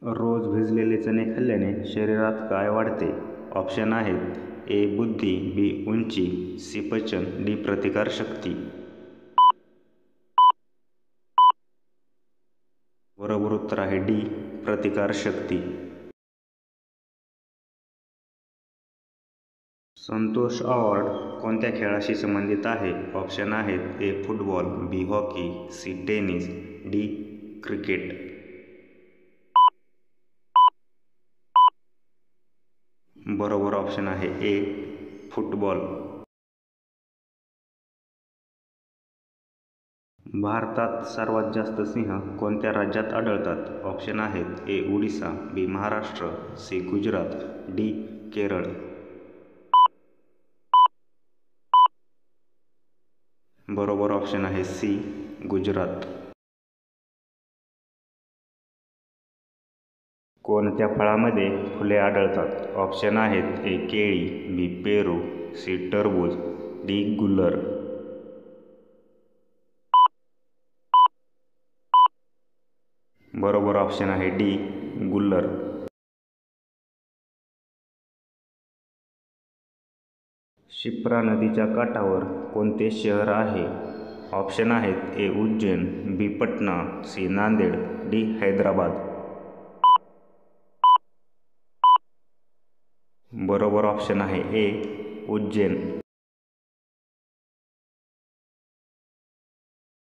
रोज भिजलेले चणे खाल्ल्याने शरीरात काय वाढते? ऑप्शन आहेत: ए. बुद्धी, बी. उंची, सी. पचन, डी. प्रतिकारशक्ती. बरोबर उत्तर आहे डी. प्रतिकारशक्ती. संतोष अवॉर्ड कोणत्या खेळाशी संबंधित आहे? ऑप्शन आहेत: A. Football, B. Hockey, C. Tennis, D. Cricket. बरोबर ऑप्शन आहे ए. फुटबॉल. भारतात सर्वात जास्त सिंह कोणत्या राज्यात आढळतात? ऑप्शन आहेत: ए. ओडिशा, बी. महाराष्ट्र, सी. गुजरात, डी. केरळ. बरोबर ऑप्शन आहे सी. गुजरात. कोणत्या फळामध्ये फुले आढळतात? ऑप्शन आहेत: ए. केळी, बी. पेरू, सी. टरबूज, डी. गुलर. बरोबर ऑप्शन आहे डी. गुलर. शिप्रा नदीच्या काठावर कोणते शहर आहे? ऑप्शन आहेत: ए. उज्जैन, बी. पटना, सी. नांदेड, डी. हैदराबाद. बरोबर ऑप्शन आहे ए. उज्जैन.